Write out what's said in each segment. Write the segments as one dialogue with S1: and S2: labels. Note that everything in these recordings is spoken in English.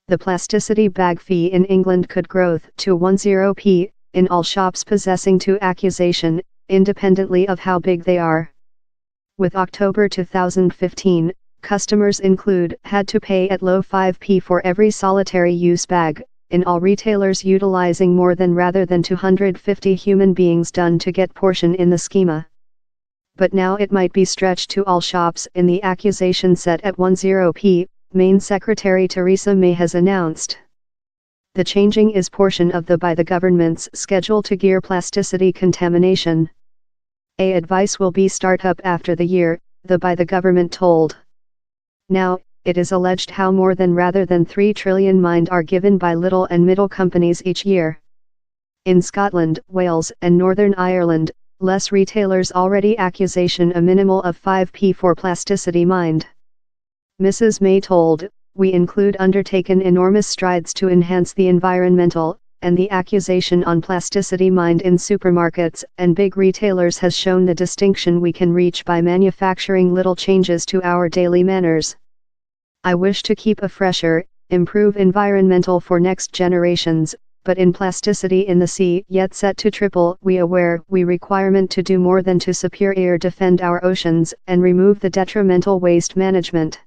S1: The plasticity bag fee in England could grow to 10p, in all shops possessing to Accusation, independently of how big they are. With October 2015, customers had to pay at low 5p for every solitary use bag, in all retailers utilizing more than rather than 250 human beings done to get portion in the schema. But now it might be stretched to all shops in the Accusation set at 10p, Main Secretary Theresa May has announced. The changing is portion of the by the government's schedule to gear plasticity contamination. Advice will be start up after the year, the by the government told. Now, it is alleged how more than rather than 3 trillion mind are given by little and middle companies each year. In Scotland, Wales and Northern Ireland, less retailers already Accusation a minimal of 5p for plasticity mind. Mrs. May told, we undertaken enormous strides to enhance the environmental, and the Accusation on plasticity mind in supermarkets and big retailers has shown the distinction we can reach by manufacturing little changes to our daily manners. I wish to keep a fresher, improve environmental for next generations, but in plasticity in the sea yet set to triple we requirement to do more than to superior defend our oceans and remove the detrimental waste management.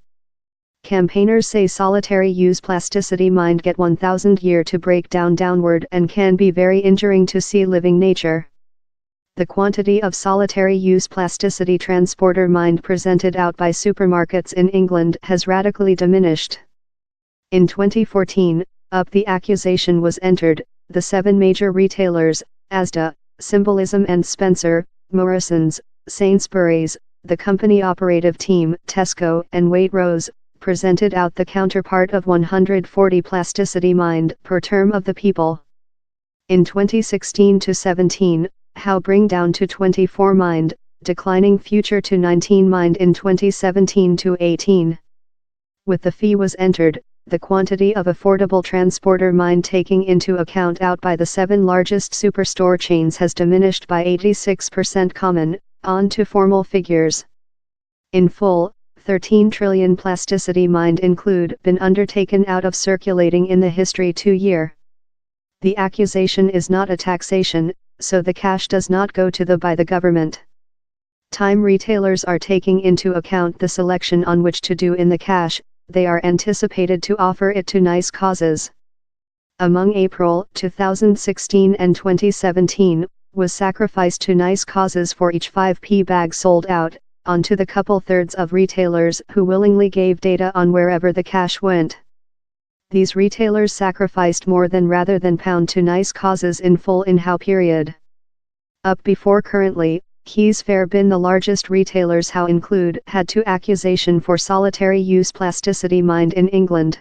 S1: Campaigners say solitary use plasticity mind get 1,000 year to break downward and can be very injuring to sea living nature. The quantity of solitary use plasticity transporter mind presented out by supermarkets in England has radically diminished. In 2014, the Accusation was entered, the 7 major retailers, Asda, Symbolism and Spencer, Morrisons, Sainsbury's, the company operative team, Tesco and Waitrose, presented out the counterpart of 140 plasticity mind per term of the people. In 2016 to 17, how bring down to 24 mind, declining future to 19 mind in 2017 to 18. With the fee was entered, the quantity of affordable transporter mind taking into account out by the 7 largest superstore chains has diminished by 86% common, on to formal figures. In full, 13 trillion plasticity mind been undertaken out of circulating in the history 2 year. The Accusation is not a taxation, so the cash does not go to the by the government. Time retailers are taking into account the selection on which to do in the cash, they are anticipated to offer it to nice causes. Among April 2016 and 2017, was sacrificed to nice causes for each 5p bag sold out, onto the couple thirds of retailers who willingly gave data on wherever the cash went. These retailers sacrificed more than rather than pound to nice causes in full in how period. Up before currently, he's fair been the largest retailers how had to Accusation for solitary use plasticity mind in England.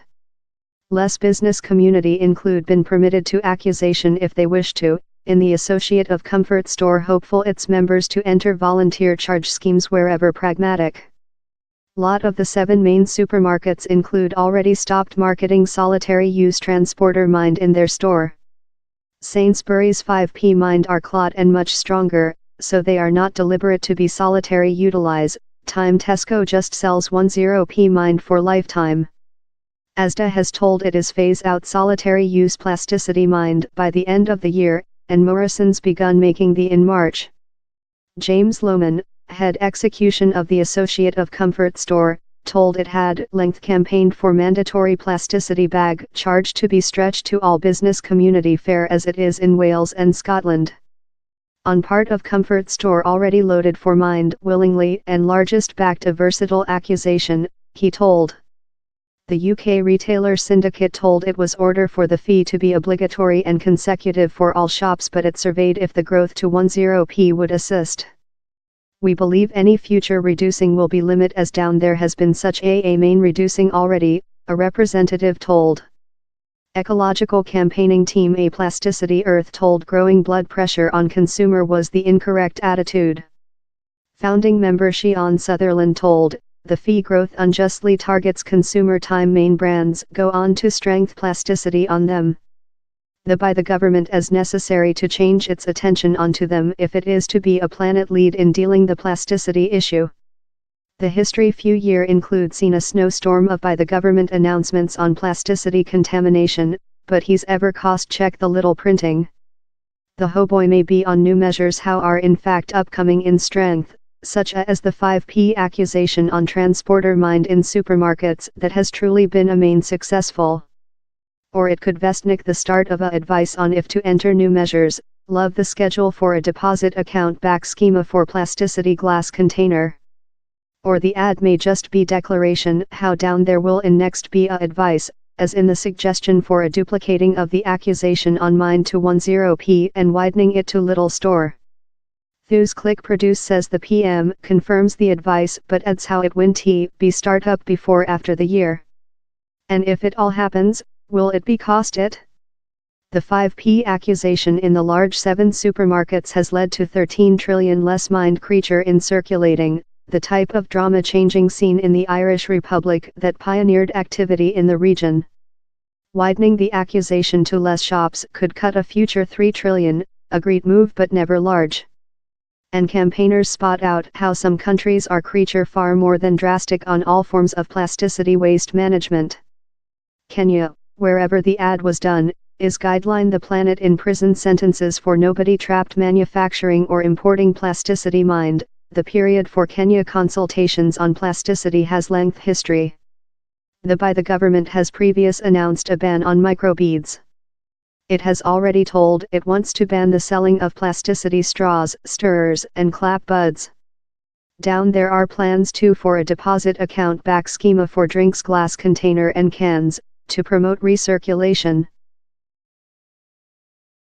S1: Less business community been permitted to Accusation if they wish to, in the Associate of Comfort Store hopeful its members to enter volunteer charge schemes wherever pragmatic. Lot of the 7 main supermarkets already stopped marketing solitary use transporter mind in their store. Sainsbury's 5p mind are clot and much stronger, so they are not deliberate to be solitary utilize. Time Tesco just sells 10p mind for lifetime. Asda has told it is phase out solitary use plasticity mind by the end of the year, and Morrisons begun making the in March. James Lohman, head execution of the Associate of Comfort Store, told it had length campaigned for mandatory plasticity bag charge to be stretched to all business community fair as it is in Wales and Scotland. On part of Comfort Store already loaded for mind willingly and largest backed a versatile Accusation, he told. The UK Retailer Syndicate told it was order for the fee to be obligatory and consecutive for all shops, but it surveyed if the growth to 10p would assist. We believe any future reducing will be limit as down there has been such a main reducing already, a representative told. Ecological campaigning team A Plasticity Earth told growing blood pressure on consumer was the incorrect attitude. Founding member Sian Sutherland told, the fee growth unjustly targets consumer time main brands go on to strength plasticity on them. By the government as necessary to change its attention onto them if it is to be a planet lead in dealing the plasticity issue. The history few year include seen a snowstorm of by the government announcements on plasticity contamination, but he's ever cost check the little printing. The hoboy may be on new measures how are in fact upcoming in strength, such as the 5p accusation on transporter mind in supermarkets that has truly been a main successful. Or it could vestnik the start of a advice on if to enter new measures, love the schedule for a deposit account back schema for plasticity glass container. Or the ad may just be declaration how down there will in next be a advice, as in the suggestion for a duplicating of the accusation on mind to 10p and widening it to little store. Thus click produce says the PM confirms the advice but adds how it win t be start up before after the year. And if it all happens, will it be cost it? The 5p accusation in the large 7 supermarkets has led to 13 trillion less mind creature in circulating, the type of drama changing scene in the Irish Republic that pioneered activity in the region. Widening the accusation to less shops could cut a future 3 trillion, a great move but never large. And campaigners spot out how some countries are creature far more than drastic on all forms of plasticity waste management. Kenya, wherever the ad was done, is guideline the planet in prison sentences for nobody trapped manufacturing or importing plasticity mind. The period for Kenya consultations on plasticity has length history. The government has previous announced a ban on microbeads. It has already told it wants to ban the selling of plasticity straws, stirrers and clap buds. Down there are plans too for a deposit account back schema for drinks glass container and cans, to promote recirculation.